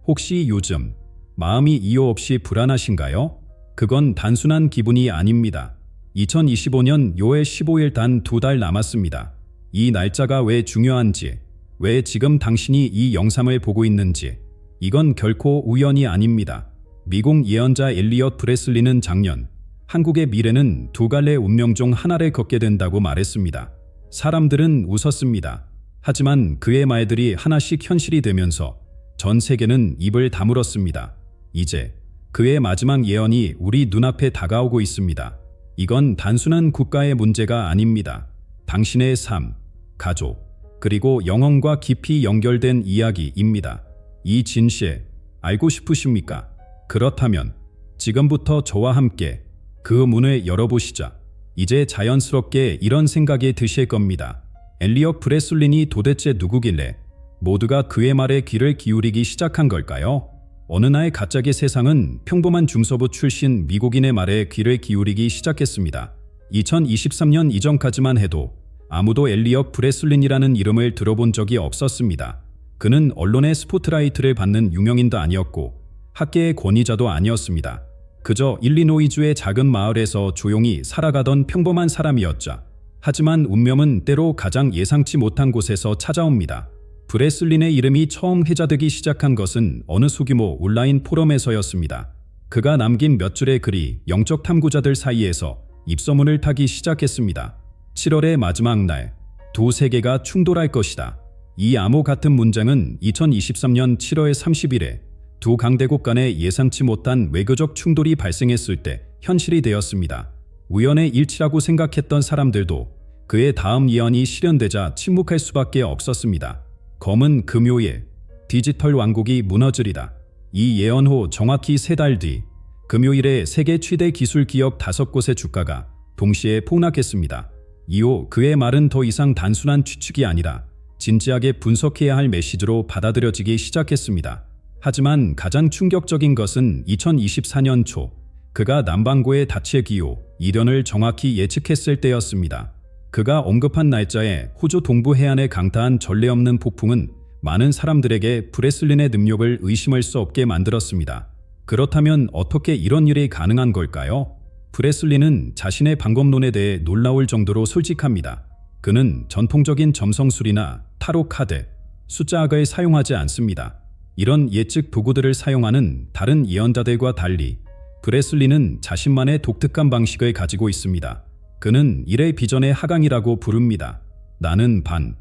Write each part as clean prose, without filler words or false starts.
혹시 요즘 마음이 이유 없이 불안하신가요? 그건 단순한 기분이 아닙니다. 2025년 6월 15일 단 2달 남았습니다. 이 날짜가 왜 중요한지, 왜 지금 당신이 이 영상을 보고 있는지, 이건 결코 우연이 아닙니다. 미국 예언자 엘리엇 프레슬리는 작년 한국의 미래는 두 갈래 운명 중 하나를 걷게 된다고 말했습니다. 사람들은 웃었습니다. 하지만 그의 말들이 하나씩 현실이 되면서 전 세계는 입을 다물었습니다. 이제 그의 마지막 예언이 우리 눈앞에 다가오고 있습니다. 이건 단순한 국가의 문제가 아닙니다. 당신의 삶, 가족, 그리고 영혼과 깊이 연결된 이야기입니다. 이 진실 알고 싶으십니까? 그렇다면 지금부터 저와 함께 그 문을 열어보시죠. 이제 자연스럽게 이런 생각이 드실 겁니다. 엘리엇 프레슬린이 도대체 누구길래 모두가 그의 말에 귀를 기울이기 시작한 걸까요? 어느 날 갑자기 세상은 평범한 중서부 출신 미국인의 말에 귀를 기울이기 시작했습니다. 2023년 이전까지만 해도 아무도 엘리엇 프레슬린이라는 이름을 들어본 적이 없었습니다. 그는 언론의 스포트라이트를 받는 유명인도 아니었고 학계의 권위자도 아니었습니다. 그저 일리노이주의 작은 마을에서 조용히 살아가던 평범한 사람이었죠. 하지만 운명은 때로 가장 예상치 못한 곳에서 찾아옵니다. 프레슬린의 이름이 처음 회자되기 시작한 것은 어느 소규모 온라인 포럼에서였습니다. 그가 남긴 몇 줄의 글이 영적 탐구자들 사이에서 입소문을 타기 시작했습니다. 7월의 마지막 날, 두 세계가 충돌할 것이다. 이 암호 같은 문장은 2023년 7월 30일에 두 강대국 간의 예상치 못한 외교적 충돌이 발생했을 때 현실이 되었습니다. 우연의 일치라고 생각했던 사람들도 그의 다음 예언이 실현되자 침묵할 수밖에 없었습니다. 검은 금요일, 디지털 왕국이 무너지리다. 이 예언 후 정확히 3달 뒤 금요일에 세계 최대 기술 기업 5곳의 주가가 동시에 폭락했습니다. 이후 그의 말은 더 이상 단순한 추측이 아니라 진지하게 분석해야 할 메시지로 받아들여지기 시작했습니다. 하지만 가장 충격적인 것은 2024년 초 그가 남반구의 닻의 기후, 이련을 정확히 예측했을 때였습니다. 그가 언급한 날짜에 호주 동부 해안에 강타한 전례 없는 폭풍은 많은 사람들에게 프레슬린의 능력을 의심할 수 없게 만들었습니다. 그렇다면 어떻게 이런 일이 가능한 걸까요? 프레슬린은 자신의 방법론에 대해 놀라울 정도로 솔직합니다. 그는 전통적인 점성술이나 타로 카드, 숫자학을 사용하지 않습니다. 이런 예측 도구들을 사용하는 다른 예언자들과 달리 프레슬리는 자신만의 독특한 방식을 가지고 있습니다. 그는 이를 비전의 하강이라고 부릅니다. 나는 반,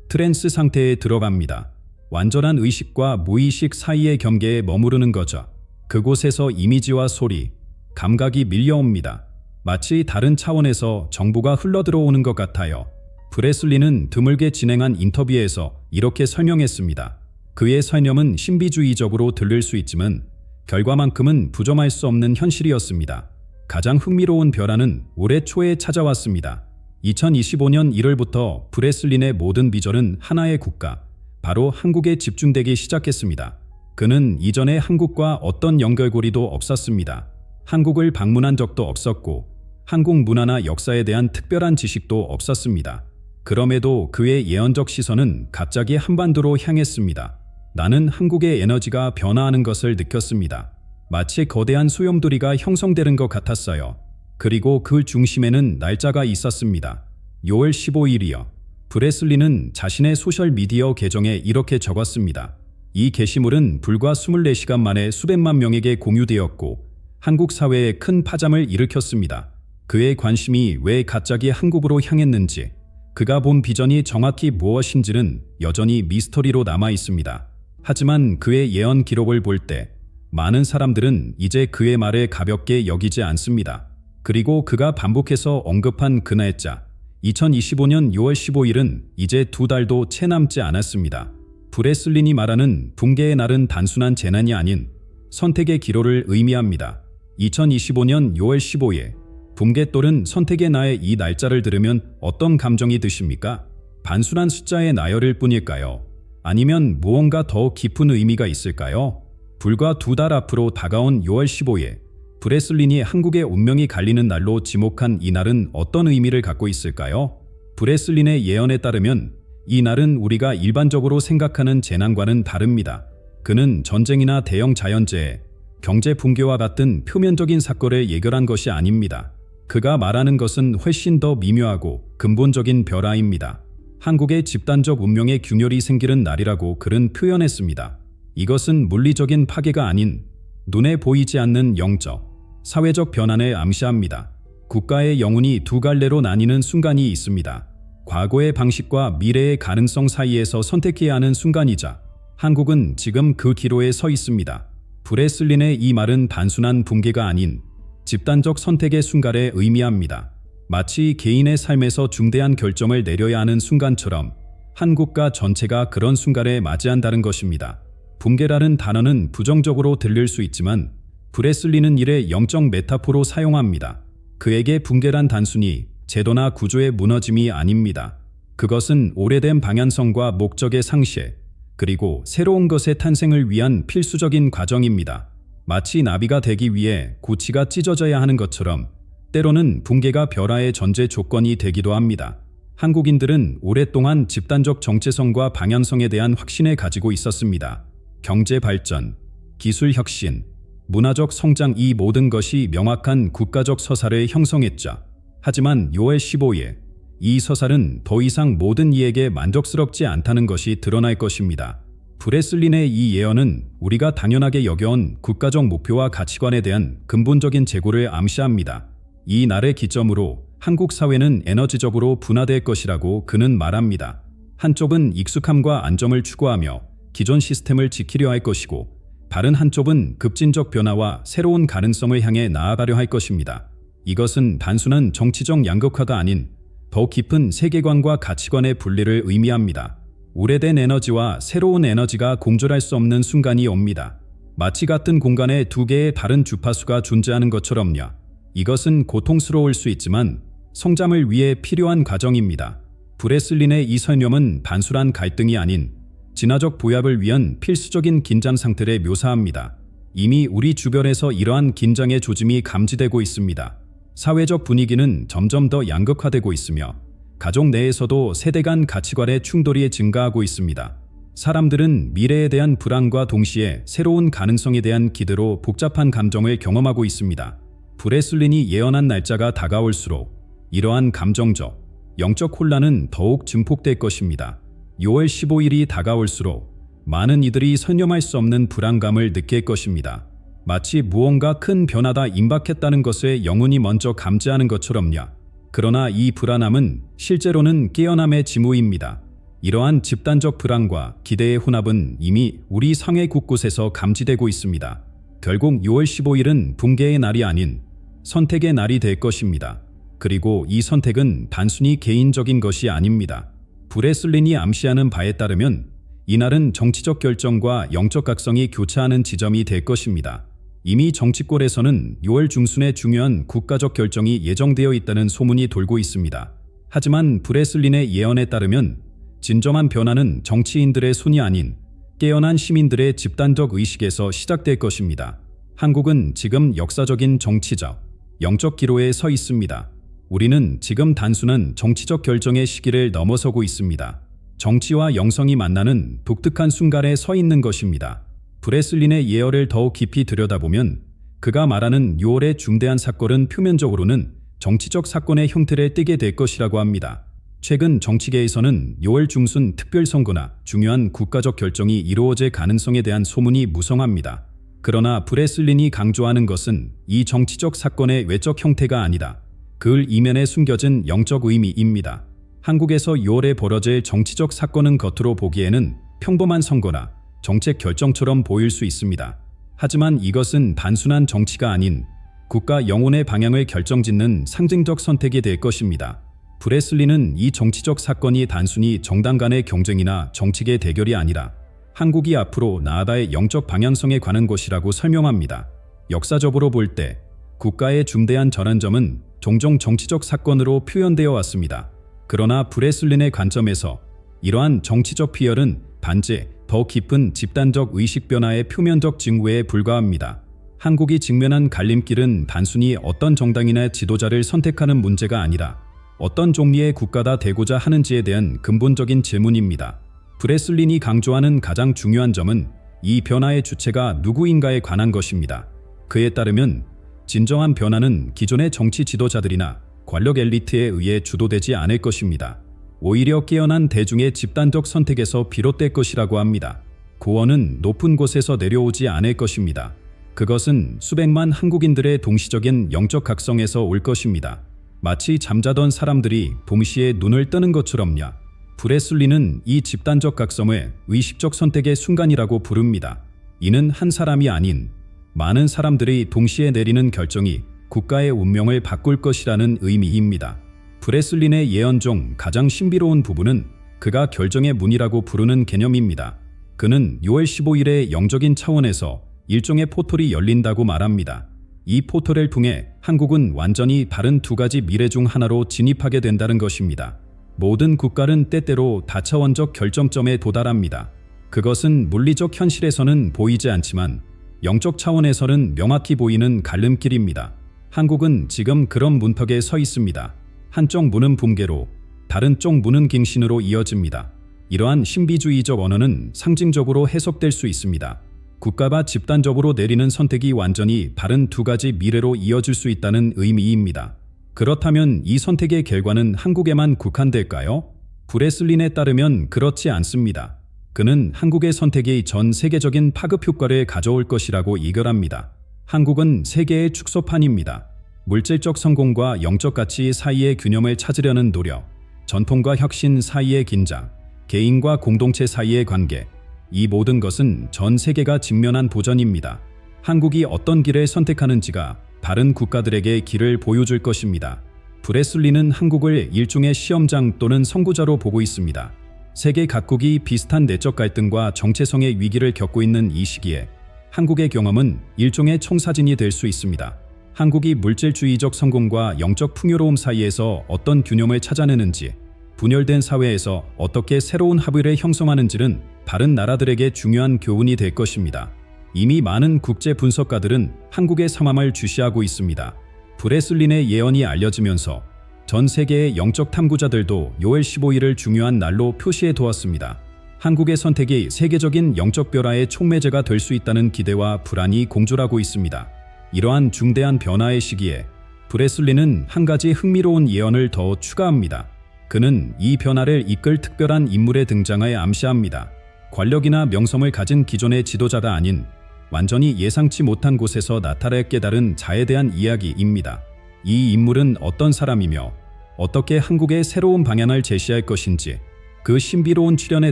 트랜스 상태에 들어갑니다. 완전한 의식과 무의식 사이의 경계에 머무르는 거죠. 그곳에서 이미지와 소리, 감각이 밀려옵니다. 마치 다른 차원에서 정보가 흘러들어오는 것 같아요. 프레슬리는 드물게 진행한 인터뷰에서 이렇게 설명했습니다. 그의 설명은 신비주의적으로 들릴 수 있지만 결과만큼은 부정할 수 없는 현실이었습니다. 가장 흥미로운 변화는 올해 초에 찾아왔습니다. 2025년 1월부터 프레슬린의 모든 비전은 하나의 국가, 바로 한국에 집중되기 시작했습니다. 그는 이전에 한국과 어떤 연결고리도 없었습니다. 한국을 방문한 적도 없었고 한국 문화나 역사에 대한 특별한 지식도 없었습니다. 그럼에도 그의 예언적 시선은 갑자기 한반도로 향했습니다. 나는 한국의 에너지가 변화하는 것을 느꼈습니다. 마치 거대한 소용돌이가 형성되는 것 같았어요. 그리고 그 중심에는 날짜가 있었습니다. 6월 15일이요. 프레슬리는 자신의 소셜미디어 계정에 이렇게 적었습니다. 이 게시물은 불과 24시간 만에 수백만 명에게 공유되었고 한국 사회에 큰 파장을 일으켰습니다. 그의 관심이 왜 갑자기 한국으로 향했는지, 그가 본 비전이 정확히 무엇인지는 여전히 미스터리로 남아 있습니다. 하지만 그의 예언 기록을 볼 때 많은 사람들은 이제 그의 말을 가볍게 여기지 않습니다. 그리고 그가 반복해서 언급한 그 날짜, 2025년 6월 15일은 이제 2달도 채 남지 않았습니다. 프레슬린이 말하는 붕괴의 날은 단순한 재난이 아닌 선택의 기로를 의미합니다. 2025년 6월 15일, 붕괴돌은 선택의 나의 이 날짜를 들으면 어떤 감정이 드십니까? 단순한 숫자의 나열일 뿐일까요? 아니면 무언가 더 깊은 의미가 있을까요? 불과 2달 앞으로 다가온 6월 15일, 프레슬린이 한국의 운명이 갈리는 날로 지목한 이 날은 어떤 의미를 갖고 있을까요? 프레슬린의 예언에 따르면 이 날은 우리가 일반적으로 생각하는 재난과는 다릅니다. 그는 전쟁이나 대형 자연재해, 경제 붕괴와 같은 표면적인 사건을 예결한 것이 아닙니다. 그가 말하는 것은 훨씬 더 미묘하고 근본적인 변화입니다. 한국의 집단적 운명의 균열이 생기는 날이라고 그는 표현했습니다. 이것은 물리적인 파괴가 아닌 눈에 보이지 않는 영적, 사회적 변환을 암시합니다. 국가의 영혼이 두 갈래로 나뉘는 순간이 있습니다. 과거의 방식과 미래의 가능성 사이에서 선택해야 하는 순간이자 한국은 지금 그 기로에 서 있습니다. 브레슬린의 이 말은 단순한 붕괴가 아닌 집단적 선택의 순간을 의미합니다. 마치 개인의 삶에서 중대한 결정을 내려야 하는 순간처럼 한국가 전체가 그런 순간에 맞이한다는 것입니다. 붕괴라는 단어는 부정적으로 들릴 수 있지만 브레슬린은 이를 영적 메타포로 사용합니다. 그에게 붕괴란 단순히 제도나 구조의 무너짐이 아닙니다. 그것은 오래된 방향성과 목적의 상실, 그리고 새로운 것의 탄생을 위한 필수적인 과정입니다. 마치 나비가 되기 위해 고치가 찢어져야 하는 것처럼 때로는 붕괴가 변화의 전제 조건이 되기도 합니다. 한국인들은 오랫동안 집단적 정체성과 방향성에 대한 확신을 가지고 있었습니다. 경제 발전, 기술 혁신, 문화적 성장, 이 모든 것이 명확한 국가적 서사를 형성했죠. 하지만 6월 15일, 이 서사는 더 이상 모든 이에게 만족스럽지 않다는 것이 드러날 것입니다. 브레슬린의 이 예언은 우리가 당연하게 여겨온 국가적 목표와 가치관에 대한 근본적인 재고를 암시합니다. 이 날을 기점으로 한국 사회는 에너지적으로 분화될 것이라고 그는 말합니다. 한쪽은 익숙함과 안정을 추구하며 기존 시스템을 지키려 할 것이고, 다른 한쪽은 급진적 변화와 새로운 가능성을 향해 나아가려 할 것입니다. 이것은 단순한 정치적 양극화가 아닌 더 깊은 세계관과 가치관의 분리를 의미합니다. 오래된 에너지와 새로운 에너지가 공존할 수 없는 순간이 옵니다. 마치 같은 공간에 두 개의 다른 주파수가 존재하는 것처럼요. 이것은 고통스러울 수 있지만 성장을 위해 필요한 과정입니다. 브레슬린의 이 설명은 단순한 갈등이 아닌 진화적 보약을 위한 필수적인 긴장 상태를 묘사합니다. 이미 우리 주변에서 이러한 긴장의 조짐이 감지되고 있습니다. 사회적 분위기는 점점 더 양극화되고 있으며 가족 내에서도 세대 간 가치관의 충돌이 증가하고 있습니다. 사람들은 미래에 대한 불안과 동시에 새로운 가능성에 대한 기대로 복잡한 감정을 경험하고 있습니다. 브레슬린이 예언한 날짜가 다가올수록 이러한 감정적, 영적 혼란은 더욱 증폭될 것입니다. 6월 15일이 다가올수록 많은 이들이 설명할 수 없는 불안감을 느낄 것입니다. 마치 무언가 큰 변화가 임박했다는 것을 영혼이 먼저 감지하는 것처럼요. 그러나 이 불안함은 실제로는 깨어남의 징후입니다. 이러한 집단적 불안과 기대의 혼합은 이미 우리 사회 곳곳에서 감지되고 있습니다. 결국 6월 15일은 붕괴의 날이 아닌 선택의 날이 될 것입니다. 그리고 이 선택은 단순히 개인적인 것이 아닙니다. 브레슬린이 암시하는 바에 따르면 이날은 정치적 결정과 영적 각성이 교차하는 지점이 될 것입니다. 이미 정치권에서는 6월 중순에 중요한 국가적 결정이 예정되어 있다는 소문이 돌고 있습니다. 하지만 브레슬린의 예언에 따르면 진정한 변화는 정치인들의 손이 아닌 깨어난 시민들의 집단적 의식에서 시작될 것입니다. 한국은 지금 역사적인 정치적, 영적 기로에 서 있습니다. 우리는 지금 단순한 정치적 결정의 시기를 넘어서고 있습니다. 정치와 영성이 만나는 독특한 순간에 서 있는 것입니다. 브레슬린의 예언을 더욱 깊이 들여다보면 그가 말하는 6월의 중대한 사건은 표면적으로는 정치적 사건의 형태를 띠게 될 것이라고 합니다. 최근 정치계에서는 6월 중순 특별선거나 중요한 국가적 결정이 이루어질 가능성에 대한 소문이 무성합니다. 그러나 브레슬린이 강조하는 것은 이 정치적 사건의 외적 형태가 아니다. 그 이면에 숨겨진 영적 의미입니다. 한국에서 6월에 벌어질 정치적 사건은 겉으로 보기에는 평범한 선거나 정책 결정처럼 보일 수 있습니다. 하지만 이것은 단순한 정치가 아닌 국가 영혼의 방향을 결정짓는 상징적 선택이 될 것입니다. 브레슬린은 이 정치적 사건이 단순히 정당 간의 경쟁이나 정치계 대결이 아니라 한국이 앞으로 나아갈 영적 방향성에 관한 것이라고 설명합니다. 역사적으로 볼 때 국가의 중대한 전환점은 종종 정치적 사건으로 표현되어 왔습니다. 그러나 브레슬린의 관점에서 이러한 정치적 피열은 반제 더 깊은 집단적 의식 변화의 표면적 징후에 불과합니다. 한국이 직면한 갈림길은 단순히 어떤 정당이나 지도자를 선택하는 문제가 아니라 어떤 종류의 국가가 되고자 하는지에 대한 근본적인 질문입니다. 브레슬린이 강조하는 가장 중요한 점은 이 변화의 주체가 누구인가에 관한 것입니다. 그에 따르면 진정한 변화는 기존의 정치 지도자들이나 권력 엘리트에 의해 주도되지 않을 것입니다. 오히려 깨어난 대중의 집단적 선택에서 비롯될 것이라고 합니다. 고원은 높은 곳에서 내려오지 않을 것입니다. 그것은 수백만 한국인들의 동시적인 영적 각성에서 올 것입니다. 마치 잠자던 사람들이 동시에 눈을 뜨는 것처럼요. 브레슬리는 이 집단적 각성을 의식적 선택의 순간이라고 부릅니다. 이는 한 사람이 아닌 많은 사람들이 동시에 내리는 결정이 국가의 운명을 바꿀 것이라는 의미입니다. 브레슬린의 예언 중 가장 신비로운 부분은 그가 결정의 문이라고 부르는 개념입니다. 그는 6월 15일의 영적인 차원에서 일종의 포털이 열린다고 말합니다. 이 포털을 통해 한국은 완전히 다른 두 가지 미래 중 하나로 진입하게 된다는 것입니다. 모든 국가는 때때로 다차원적 결정점에 도달합니다. 그것은 물리적 현실에서는 보이지 않지만 영적 차원에서는 명확히 보이는 갈림길입니다. 한국은 지금 그런 문턱에 서 있습니다. 한쪽 문은 붕괴로, 다른 쪽 문은 갱신으로 이어집니다. 이러한 신비주의적 언어는 상징적으로 해석될 수 있습니다. 국가가 집단적으로 내리는 선택이 완전히 다른 두 가지 미래로 이어질 수 있다는 의미입니다. 그렇다면 이 선택의 결과는 한국에만 국한될까요? 브레슬린에 따르면 그렇지 않습니다. 그는 한국의 선택이 전 세계적인 파급 효과를 가져올 것이라고 예견합니다. 한국은 세계의 축소판입니다. 물질적 성공과 영적 가치 사이의 균형을 찾으려는 노력, 전통과 혁신 사이의 긴장, 개인과 공동체 사이의 관계, 이 모든 것은 전 세계가 직면한 도전입니다. 한국이 어떤 길을 선택하는지가 다른 국가들에게 길을 보여줄 것입니다. 브레슬리는 한국을 일종의 시험장 또는 선구자로 보고 있습니다. 세계 각국이 비슷한 내적 갈등과 정체성의 위기를 겪고 있는 이 시기에 한국의 경험은 일종의 청사진이 될 수 있습니다. 한국이 물질주의적 성공과 영적 풍요로움 사이에서 어떤 균형을 찾아내는지, 분열된 사회에서 어떻게 새로운 합의를 형성하는지는 다른 나라들에게 중요한 교훈이 될 것입니다. 이미 많은 국제 분석가들은 한국의 상황을 주시하고 있습니다. 브레슬린의 예언이 알려지면서 전 세계의 영적 탐구자들도 6월 15일을 중요한 날로 표시해 두었습니다. 한국의 선택이 세계적인 영적 벼라의 촉매제가 될 수 있다는 기대와 불안이 공존하고 있습니다. 이러한 중대한 변화의 시기에 브레슬린은 한 가지 흥미로운 예언을 더 추가합니다. 그는 이 변화를 이끌 특별한 인물의 등장을 암시합니다. 권력이나 명성을 가진 기존의 지도자가 아닌 완전히 예상치 못한 곳에서 나타날 깨달은 자에 대한 이야기입니다. 이 인물은 어떤 사람이며 어떻게 한국의 새로운 방향을 제시할 것인지 그 신비로운 출현에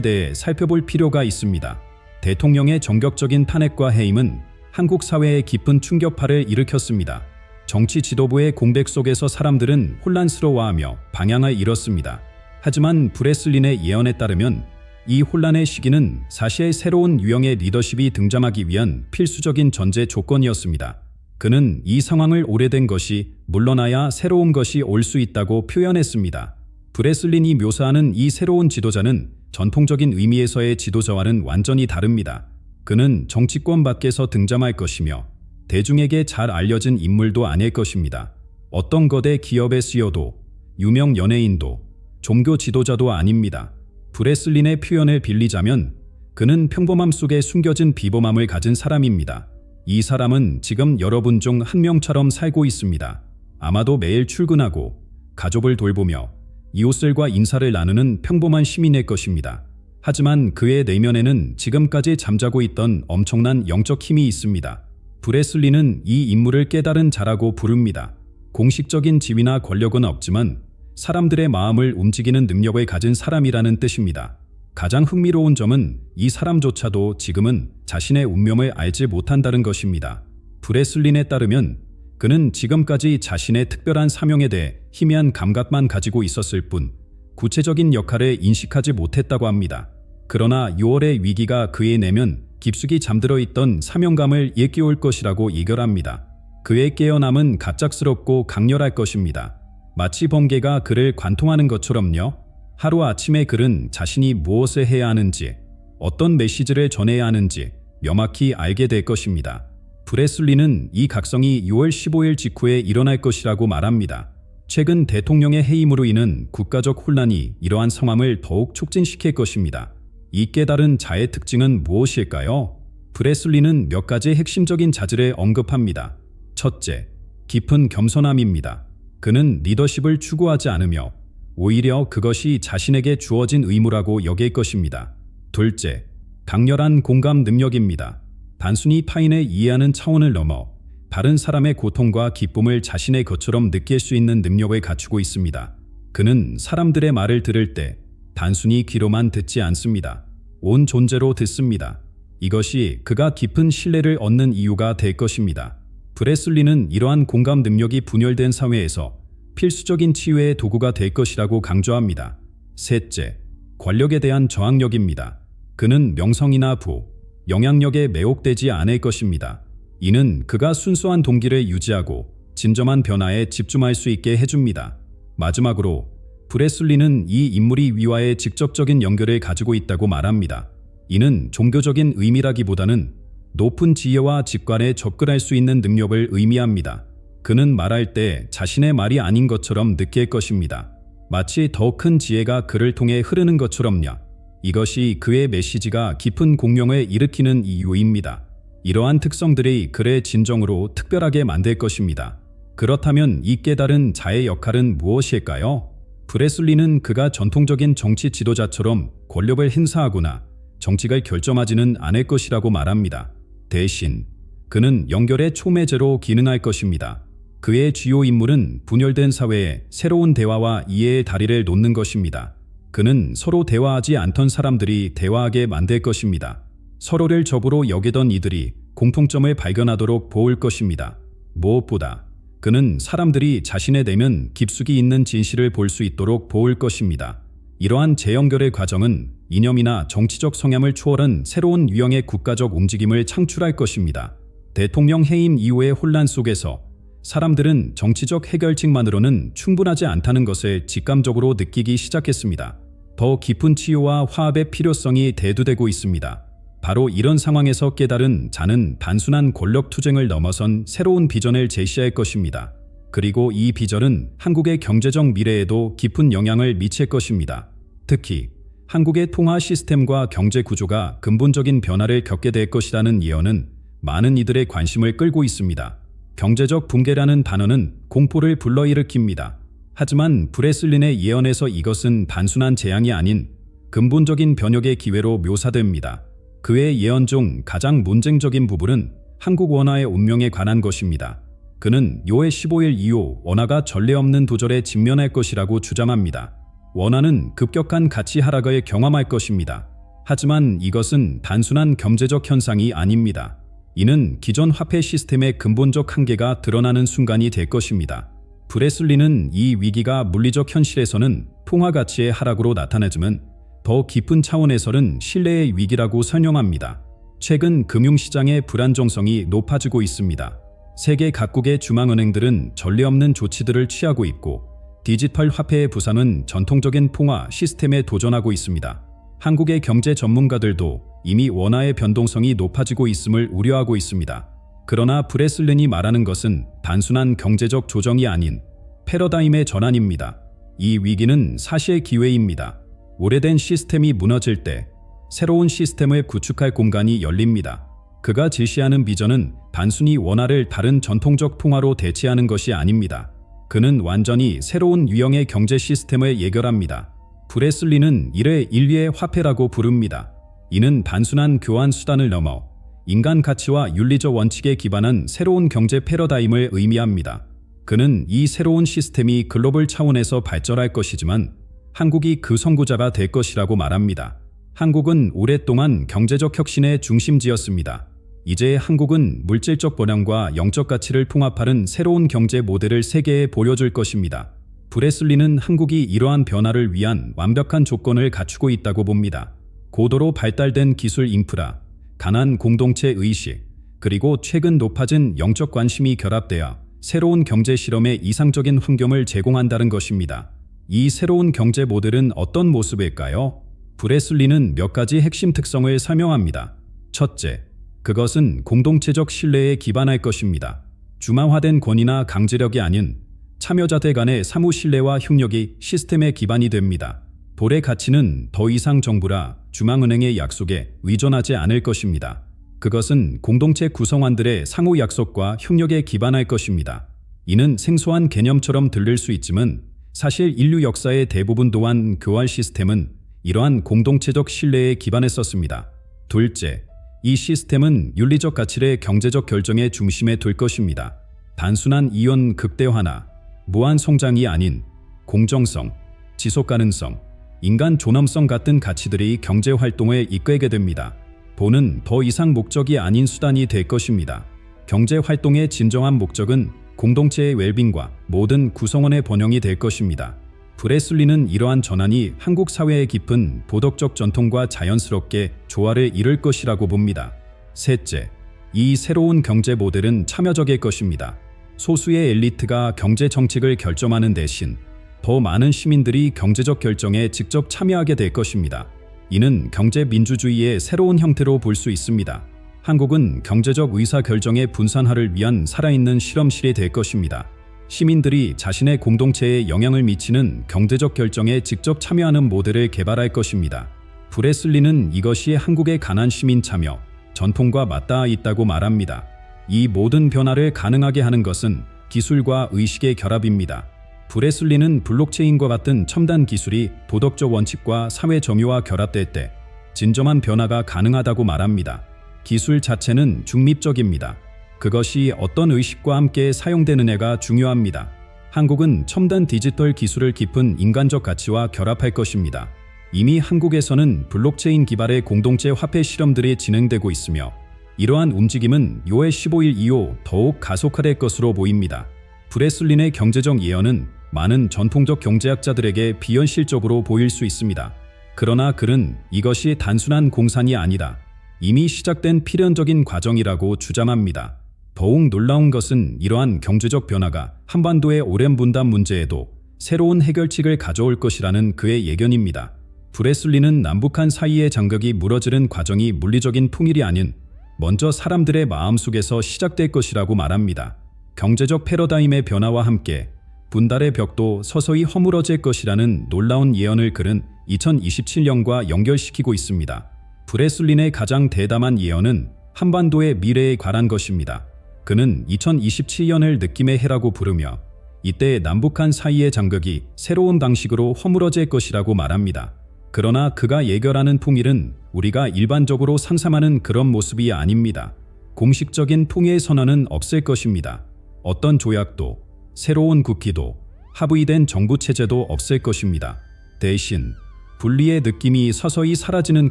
대해 살펴볼 필요가 있습니다. 대통령의 전격적인 탄핵과 해임은 한국 사회에 깊은 충격파를 일으켰습니다. 정치 지도부의 공백 속에서 사람들은 혼란스러워하며 방향을 잃었습니다. 하지만 브레슬린의 예언에 따르면 이 혼란의 시기는 사실 새로운 유형의 리더십이 등장하기 위한 필수적인 전제 조건이었습니다. 그는 이 상황을 오래된 것이 물러나야 새로운 것이 올 수 있다고 표현했습니다. 브레슬린이 묘사하는 이 새로운 지도자는 전통적인 의미에서의 지도자와는 완전히 다릅니다. 그는 정치권 밖에서 등장할 것이며 대중에게 잘 알려진 인물도 아닐 것입니다. 어떤 거대 기업의 CEO도 유명 연예인도 종교 지도자도 아닙니다. 브레슬린의 표현을 빌리자면 그는 평범함 속에 숨겨진 비범함을 가진 사람입니다. 이 사람은 지금 여러분 중 한 명처럼 살고 있습니다. 아마도 매일 출근하고 가족을 돌보며 이웃들과 인사를 나누는 평범한 시민일 것입니다. 하지만 그의 내면에는 지금까지 잠자고 있던 엄청난 영적 힘이 있습니다. 브레슬리는 이 인물을 깨달은 자라고 부릅니다. 공식적인 지위나 권력은 없지만 사람들의 마음을 움직이는 능력을 가진 사람이라는 뜻입니다. 가장 흥미로운 점은 이 사람조차도 지금은 자신의 운명을 알지 못한다는 것입니다. 브레슬린에 따르면 그는 지금까지 자신의 특별한 사명에 대해 희미한 감각만 가지고 있었을 뿐 구체적인 역할을 인식하지 못했다고 합니다. 그러나 6월의 위기가 그의 내면 깊숙이 잠들어 있던 사명감을 일깨울 것이라고 예견합니다. 그의 깨어남은 갑작스럽고 강렬할 것입니다. 마치 번개가 그를 관통하는 것처럼요. 하루아침에 그는 자신이 무엇을 해야 하는지, 어떤 메시지를 전해야 하는지 명확히 알게 될 것입니다. 브레슬리는 이 각성이 6월 15일 직후에 일어날 것이라고 말합니다. 최근 대통령의 해임으로 인한 국가적 혼란이 이러한 상황을 더욱 촉진시킬 것입니다. 이 깨달은 자의 특징은 무엇일까요? 브레슬리는 몇 가지 핵심적인 자질을 언급합니다. 첫째, 깊은 겸손함입니다. 그는 리더십을 추구하지 않으며 오히려 그것이 자신에게 주어진 의무라고 여길 것입니다. 둘째, 강렬한 공감 능력입니다. 단순히 타인을 이해하는 차원을 넘어 다른 사람의 고통과 기쁨을 자신의 것처럼 느낄 수 있는 능력을 갖추고 있습니다. 그는 사람들의 말을 들을 때 단순히 귀로만 듣지 않습니다. 온 존재로 듣습니다. 이것이 그가 깊은 신뢰를 얻는 이유가 될 것입니다. 브레슬리는 이러한 공감 능력이 분열된 사회에서 필수적인 치유의 도구가 될 것이라고 강조합니다. 셋째, 권력에 대한 저항력입니다. 그는 명성이나 부, 영향력에 매혹되지 않을 것입니다. 이는 그가 순수한 동기를 유지하고 진정한 변화에 집중할 수 있게 해줍니다. 마지막으로 브레슬리는 이 인물이 위와의 직접적인 연결을 가지고 있다고 말합니다. 이는 종교적인 의미라기보다는 높은 지혜와 직관에 접근할 수 있는 능력을 의미합니다. 그는 말할 때 자신의 말이 아닌 것처럼 느낄 것입니다. 마치 더 큰 지혜가 그를 통해 흐르는 것처럼요. 이것이 그의 메시지가 깊은 공명을 일으키는 이유입니다. 이러한 특성들이 그를 진정으로 특별하게 만들 것입니다. 그렇다면 이 깨달은 자의 역할은 무엇일까요? 브레슬리는 그가 전통적인 정치 지도자처럼 권력을 행사하거나 정책을 결정하지는 않을 것이라고 말합니다. 대신 그는 연결의 촉매제로 기능할 것입니다. 그의 주요 임무는 분열된 사회에 새로운 대화와 이해의 다리를 놓는 것입니다. 그는 서로 대화하지 않던 사람들이 대화하게 만들 것입니다. 서로를 적으로 여기던 이들이 공통점을 발견하도록 도울 것입니다. 무엇보다 그는 사람들이 자신의 내면 깊숙이 있는 진실을 볼 수 있도록 도울 것입니다. 이러한 재연결의 과정은 이념이나 정치적 성향을 초월한 새로운 유형의 국가적 움직임을 창출할 것입니다. 대통령 해임 이후의 혼란 속에서 사람들은 정치적 해결책만으로는 충분하지 않다는 것을 직감적으로 느끼기 시작했습니다. 더 깊은 치유와 화합의 필요성이 대두되고 있습니다. 바로 이런 상황에서 깨달은 자는 단순한 권력 투쟁을 넘어선 새로운 비전을 제시할 것입니다. 그리고 이 비전은 한국의 경제적 미래에도 깊은 영향을 미칠 것입니다. 특히 한국의 통화 시스템과 경제 구조가 근본적인 변화를 겪게 될 것이라는 예언은 많은 이들의 관심을 끌고 있습니다. 경제적 붕괴라는 단어는 공포를 불러일으킵니다. 하지만 브레슬린의 예언에서 이것은 단순한 재앙이 아닌 근본적인 변혁의 기회로 묘사됩니다. 그의 예언 중 가장 논쟁적인 부분은 한국 원화의 운명에 관한 것입니다. 그는 요해 15일 이후 원화가 전례 없는 도절에 직면할 것이라고 주장합니다. 원화는 급격한 가치 하락을 경험할 것입니다. 하지만 이것은 단순한 경제적 현상이 아닙니다. 이는 기존 화폐 시스템의 근본적 한계가 드러나는 순간이 될 것입니다. 브레슬리는 이 위기가 물리적 현실에서는 통화 가치의 하락으로 나타나지만 더 깊은 차원에서는 신뢰의 위기라고 설명합니다. 최근 금융시장의 불안정성이 높아지고 있습니다. 세계 각국의 중앙은행들은 전례 없는 조치들을 취하고 있고 디지털 화폐의 부상은 전통적인 통화 시스템에 도전하고 있습니다. 한국의 경제 전문가들도 이미 원화의 변동성이 높아지고 있음을 우려하고 있습니다. 그러나 브레슬린이 말하는 것은 단순한 경제적 조정이 아닌 패러다임의 전환입니다. 이 위기는 사시의 기회입니다. 오래된 시스템이 무너질 때 새로운 시스템을 구축할 공간이 열립니다. 그가 제시하는 비전은 단순히 원화를 다른 전통적 통화로 대체하는 것이 아닙니다. 그는 완전히 새로운 유형의 경제 시스템을 예결합니다. 브레슬리는 이를 인류의 화폐라고 부릅니다. 이는 단순한 교환 수단을 넘어 인간 가치와 윤리적 원칙에 기반한 새로운 경제 패러다임을 의미합니다. 그는 이 새로운 시스템이 글로벌 차원에서 발전할 것이지만 한국이 그 선구자가 될 것이라고 말합니다. 한국은 오랫동안 경제적 혁신의 중심지였습니다. 이제 한국은 물질적 번영과 영적 가치를 통합하는 새로운 경제 모델을 세계에 보여줄 것입니다. 브레슬리는 한국이 이러한 변화를 위한 완벽한 조건을 갖추고 있다고 봅니다. 고도로 발달된 기술 인프라, 강한 공동체 의식, 그리고 최근 높아진 영적 관심이 결합되어 새로운 경제 실험의 이상적인 환경을 제공한다는 것입니다. 이 새로운 경제 모델은 어떤 모습일까요? 브레슬리는 몇 가지 핵심 특성을 설명합니다. 첫째, 그것은 공동체적 신뢰에 기반할 것입니다. 중앙화된 권위나 강제력이 아닌 참여자들 간의 사무 신뢰와 협력이 시스템의 기반이 됩니다. 돌의 가치는 더 이상 정부라 중앙은행의 약속에 의존하지 않을 것입니다. 그것은 공동체 구성원들의 상호 약속과 협력에 기반할 것입니다. 이는 생소한 개념처럼 들릴 수 있지만 사실 인류 역사의 대부분 또한 교활 시스템은 이러한 공동체적 신뢰에 기반했었습니다. 둘째, 이 시스템은 윤리적 가치를 경제적 결정의 중심에 둘 것입니다. 단순한 이윤 극대화나 무한 성장이 아닌 공정성, 지속 가능성, 인간 존엄성 같은 가치들이 경제 활동을 이끌게 됩니다. 돈은 더 이상 목적이 아닌 수단이 될 것입니다. 경제 활동의 진정한 목적은 공동체의 웰빙과 모든 구성원의 번영이 될 것입니다. 브레슬리는 이러한 전환이 한국 사회의 깊은 도덕적 전통과 자연스럽게 조화를 이룰 것이라고 봅니다. 셋째, 이 새로운 경제 모델은 참여적일 것입니다. 소수의 엘리트가 경제 정책을 결정하는 대신 더 많은 시민들이 경제적 결정에 직접 참여하게 될 것입니다. 이는 경제 민주주의의 새로운 형태로 볼 수 있습니다. 한국은 경제적 의사결정의 분산화를 위한 살아있는 실험실이 될 것입니다. 시민들이 자신의 공동체에 영향을 미치는 경제적 결정에 직접 참여하는 모델을 개발할 것입니다. 브레슬리는 이것이 한국의 강한 시민 참여, 전통과 맞닿아 있다고 말합니다. 이 모든 변화를 가능하게 하는 것은 기술과 의식의 결합입니다. 브레슬리는 블록체인과 같은 첨단 기술이 도덕적 원칙과 사회 점유와 결합될 때 진정한 변화가 가능하다고 말합니다. 기술 자체는 중립적입니다. 그것이 어떤 의식과 함께 사용되느냐가 중요합니다. 한국은 첨단 디지털 기술을 깊은 인간적 가치와 결합할 것입니다. 이미 한국에서는 블록체인 기반의 공동체 화폐 실험들이 진행되고 있으며 이러한 움직임은 요해 15일 이후 더욱 가속화될 것으로 보입니다. 브레슬린의 경제적 예언은 많은 전통적 경제학자들에게 비현실적으로 보일 수 있습니다. 그러나 그는 이것이 단순한 공산이 아니라 이미 시작된 필연적인 과정이라고 주장합니다. 더욱 놀라운 것은 이러한 경제적 변화가 한반도의 오랜 분단 문제에도 새로운 해결책을 가져올 것이라는 그의 예견입니다. 브레슬리는 남북한 사이의 장벽이 무너지는 과정이 물리적인 통일이 아닌 먼저 사람들의 마음속에서 시작될 것이라고 말합니다. 경제적 패러다임의 변화와 함께 분달의 벽도 서서히 허물어질 것이라는 놀라운 예언을 그는 2027년과 연결시키고 있습니다. 브레슬린의 가장 대담한 예언은 한반도의 미래에 관한 것입니다. 그는 2027년을 느낌의 해라고 부르며 이때 남북한 사이의 장벽이 새로운 방식으로 허물어질 것이라고 말합니다. 그러나 그가 예견하는 통일은 우리가 일반적으로 상상하는 그런 모습이 아닙니다. 공식적인 통일 선언은 없을 것입니다. 어떤 조약도, 새로운 국기도, 합의된 정부 체제도 없을 것입니다. 대신 분리의 느낌이 서서히 사라지는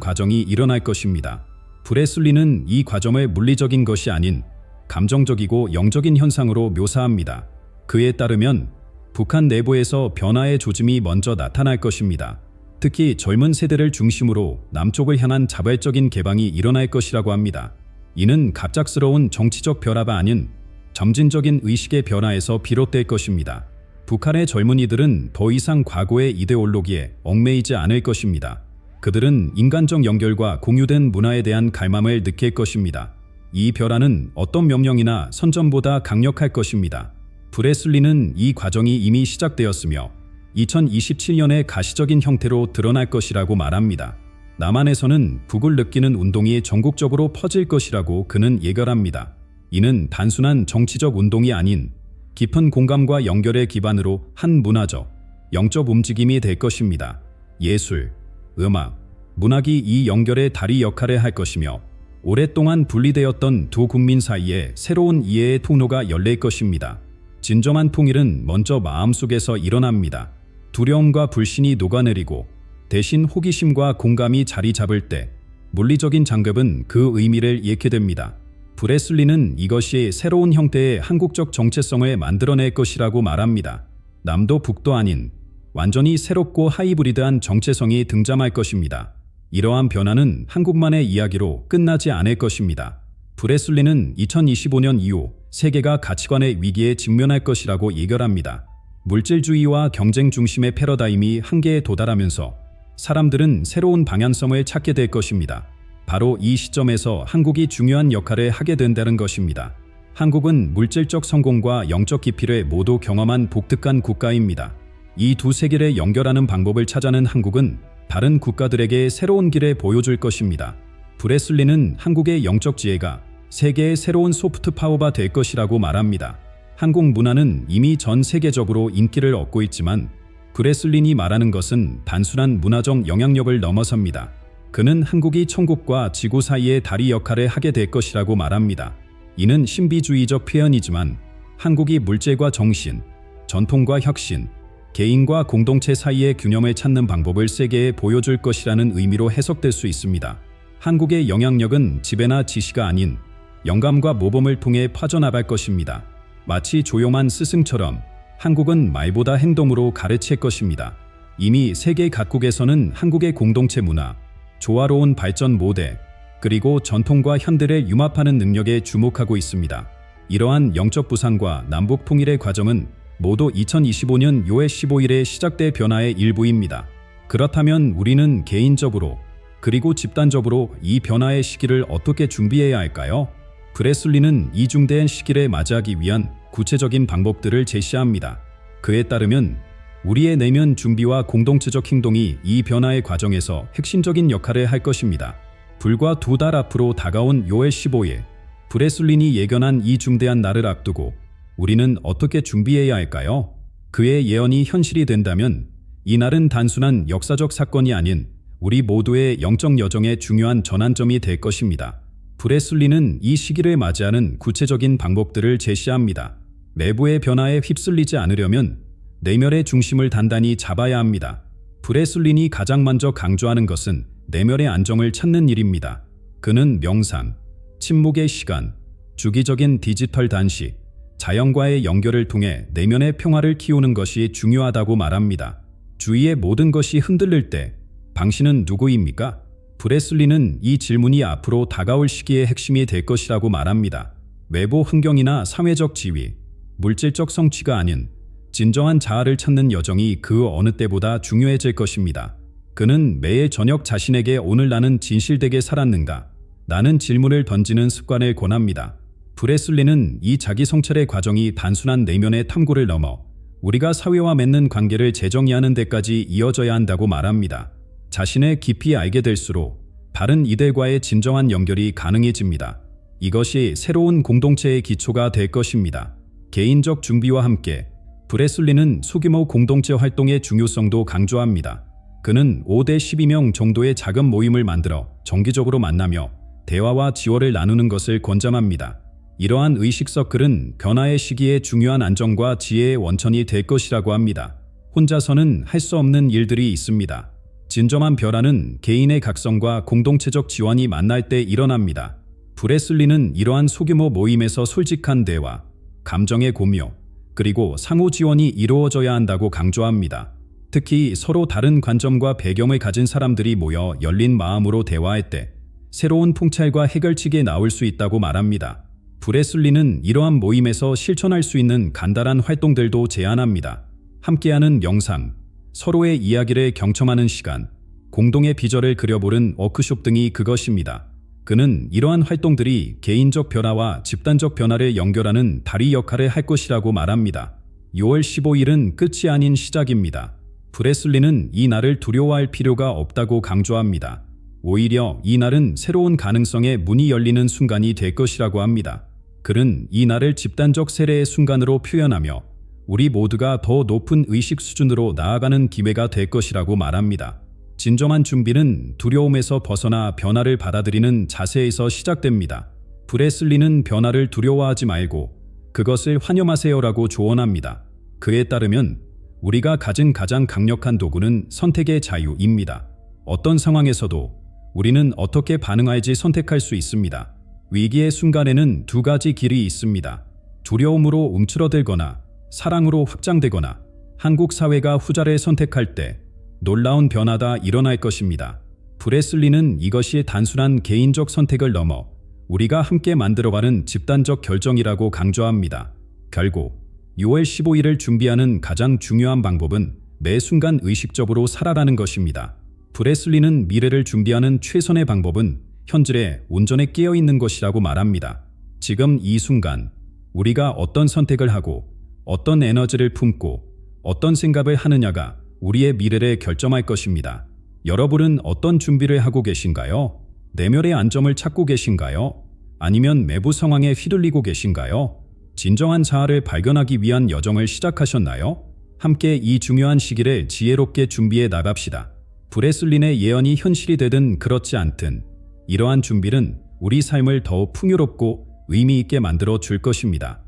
과정이 일어날 것입니다. 브레슬리는 이 과정을 물리적인 것이 아닌 감정적이고 영적인 현상으로 묘사합니다. 그에 따르면 북한 내부에서 변화의 조짐이 먼저 나타날 것입니다. 특히 젊은 세대를 중심으로 남쪽을 향한 자발적인 개방이 일어날 것이라고 합니다. 이는 갑작스러운 정치적 변화가 아닌 점진적인 의식의 변화에서 비롯될 것입니다. 북한의 젊은이들은 더 이상 과거의 이데올로기에 얽매이지 않을 것입니다. 그들은 인간적 연결과 공유된 문화에 대한 갈망을 느낄 것입니다. 이 변화는 어떤 명령이나 선전보다 강력할 것입니다. 브레슬리는 이 과정이 이미 시작되었으며 2027년의 가시적인 형태로 드러날 것이라고 말합니다. 남한에서는 북을 느끼는 운동이 전국적으로 퍼질 것이라고 그는 예견합니다. 이는 단순한 정치적 운동이 아닌 깊은 공감과 연결의 기반으로 한 문화적, 영적 움직임이 될 것입니다. 예술, 음악, 문학이 이 연결의 다리 역할을 할 것이며 오랫동안 분리되었던 두 국민 사이에 새로운 이해의 통로가 열릴 것입니다. 진정한 통일은 먼저 마음속에서 일어납니다. 두려움과 불신이 녹아내리고 대신 호기심과 공감이 자리 잡을 때 물리적인 장벽은 그 의미를 잃게 됩니다. 브레슬리는 이것이 새로운 형태의 한국적 정체성을 만들어낼 것이라고 말합니다. 남도 북도 아닌 완전히 새롭고 하이브리드한 정체성이 등장할 것입니다. 이러한 변화는 한국만의 이야기로 끝나지 않을 것입니다. 브레슬리는 2025년 이후 세계가 가치관의 위기에 직면할 것이라고 예견합니다. 물질주의와 경쟁 중심의 패러다임이 한계에 도달하면서 사람들은 새로운 방향성을 찾게 될 것입니다. 바로 이 시점에서 한국이 중요한 역할을 하게 된다는 것입니다. 한국은 물질적 성공과 영적 깊이를 모두 경험한 독특한 국가입니다. 이 두 세계를 연결하는 방법을 찾아낸 한국은 다른 국가들에게 새로운 길을 보여줄 것입니다. 브레슬리는 한국의 영적 지혜가 세계의 새로운 소프트 파워가 될 것이라고 말합니다. 한국 문화는 이미 전 세계적으로 인기를 얻고 있지만 브레슬린이 말하는 것은 단순한 문화적 영향력을 넘어섭니다. 그는 한국이 천국과 지구 사이의 다리 역할을 하게 될 것이라고 말합니다. 이는 신비주의적 표현이지만 한국이 물질과 정신, 전통과 혁신, 개인과 공동체 사이의 균형을 찾는 방법을 세계에 보여줄 것이라는 의미로 해석될 수 있습니다. 한국의 영향력은 지배나 지시가 아닌 영감과 모범을 통해 퍼져나갈 것입니다. 마치 조용한 스승처럼 한국은 말보다 행동으로 가르칠 것입니다. 이미 세계 각국에서는 한국의 공동체 문화, 조화로운 발전 모델, 그리고 전통과 현대를 융합하는 능력에 주목하고 있습니다. 이러한 영적 부상과 남북 통일의 과정은 모두 2025년 6월 15일에 시작될 변화의 일부입니다. 그렇다면 우리는 개인적으로 그리고 집단적으로 이 변화의 시기를 어떻게 준비해야 할까요? 브레슬리는 이 중대한 시기를 맞이하기 위한 구체적인 방법들을 제시합니다. 그에 따르면 우리의 내면 준비와 공동체적 행동이 이 변화의 과정에서 핵심적인 역할을 할 것입니다. 불과 2달 앞으로 다가온 6월 15일, 브레슬린이 예견한 이 중대한 날을 앞두고 우리는 어떻게 준비해야 할까요? 그의 예언이 현실이 된다면 이 날은 단순한 역사적 사건이 아닌 우리 모두의 영적 여정의 중요한 전환점이 될 것입니다. 브레슬리는 이 시기를 맞이하는 구체적인 방법들을 제시합니다. 내부의 변화에 휩쓸리지 않으려면 내면의 중심을 단단히 잡아야 합니다. 브레슬린이 가장 먼저 강조하는 것은 내면의 안정을 찾는 일입니다. 그는 명상, 침묵의 시간, 주기적인 디지털 단식, 자연과의 연결을 통해 내면의 평화를 키우는 것이 중요하다고 말합니다. 주위의 모든 것이 흔들릴 때 당신은 누구입니까? 브레슬리는 이 질문이 앞으로 다가올 시기의 핵심이 될 것이라고 말합니다. 외부 환경이나 사회적 지위, 물질적 성취가 아닌 진정한 자아를 찾는 여정이 그 어느 때보다 중요해질 것입니다. 그는 매일 저녁 자신에게 오늘 나는 진실되게 살았는가? 라는 질문을 던지는 습관을 권합니다. 브레슬리는 이 자기 성찰의 과정이 단순한 내면의 탐구를 넘어 우리가 사회와 맺는 관계를 재정의하는 데까지 이어져야 한다고 말합니다. 자신을 깊이 알게 될수록 다른 이들과의 진정한 연결이 가능해집니다. 이것이 새로운 공동체의 기초가 될 것입니다. 개인적 준비와 함께 브레슬리는 소규모 공동체 활동의 중요성도 강조합니다. 그는 5대 12명 정도의 작은 모임을 만들어 정기적으로 만나며 대화와 지원을 나누는 것을 권장합니다. 이러한 의식서클은 변화의 시기에 중요한 안정과 지혜의 원천이 될 것이라고 합니다. 혼자서는 할 수 없는 일들이 있습니다. 진정한 변화는 개인의 각성과 공동체적 지원이 만날 때 일어납니다. 브레슬리는 이러한 소규모 모임에서 솔직한 대화, 감정의 공유, 그리고 상호 지원이 이루어져야 한다고 강조합니다. 특히 서로 다른 관점과 배경을 가진 사람들이 모여 열린 마음으로 대화할 때 새로운 통찰과 해결책이 나올 수 있다고 말합니다. 브레슬리는 이러한 모임에서 실천할 수 있는 간단한 활동들도 제안합니다. 함께하는 명상, 서로의 이야기를 경청하는 시간, 공동의 비전을 그려보는 워크숍 등이 그것입니다. 그는 이러한 활동들이 개인적 변화와 집단적 변화를 연결하는 다리 역할을 할 것이라고 말합니다. 6월 15일은 끝이 아닌 시작입니다. 브레슬리는 이 날을 두려워할 필요가 없다고 강조합니다. 오히려 이 날은 새로운 가능성의 문이 열리는 순간이 될 것이라고 합니다. 그는 이 날을 집단적 세례의 순간으로 표현하며 우리 모두가 더 높은 의식 수준으로 나아가는 기회가 될 것이라고 말합니다. 진정한 준비는 두려움에서 벗어나 변화를 받아들이는 자세에서 시작됩니다. 브레슬리는 변화를 두려워하지 말고 그것을 환영하세요라고 조언합니다. 그에 따르면 우리가 가진 가장 강력한 도구는 선택의 자유입니다. 어떤 상황에서도 우리는 어떻게 반응할지 선택할 수 있습니다. 위기의 순간에는 두 가지 길이 있습니다. 두려움으로 움츠러들거나 사랑으로 확장되거나 한국 사회가 후자를 선택할 때 놀라운 변화가 일어날 것입니다. 브레슬리는 이것이 단순한 개인적 선택을 넘어 우리가 함께 만들어가는 집단적 결정이라고 강조합니다. 결국 6월 15일을 준비하는 가장 중요한 방법은 매 순간 의식적으로 살아가는 것입니다. 브레슬리는 미래를 준비하는 최선의 방법은 현재에 온전히 깨어있는 것이라고 말합니다. 지금 이 순간 우리가 어떤 선택을 하고 어떤 에너지를 품고 어떤 생각을 하느냐가 우리의 미래를 결정할 것입니다. 여러분은 어떤 준비를 하고 계신가요? 내면의 안점을 찾고 계신가요? 아니면 외부 상황에 휘둘리고 계신가요? 진정한 자아를 발견하기 위한 여정을 시작하셨나요? 함께 이 중요한 시기를 지혜롭게 준비해 나갑시다. 브레슬린의 예언이 현실이 되든 그렇지 않든 이러한 준비는 우리 삶을 더 풍요롭고 의미 있게 만들어 줄 것입니다.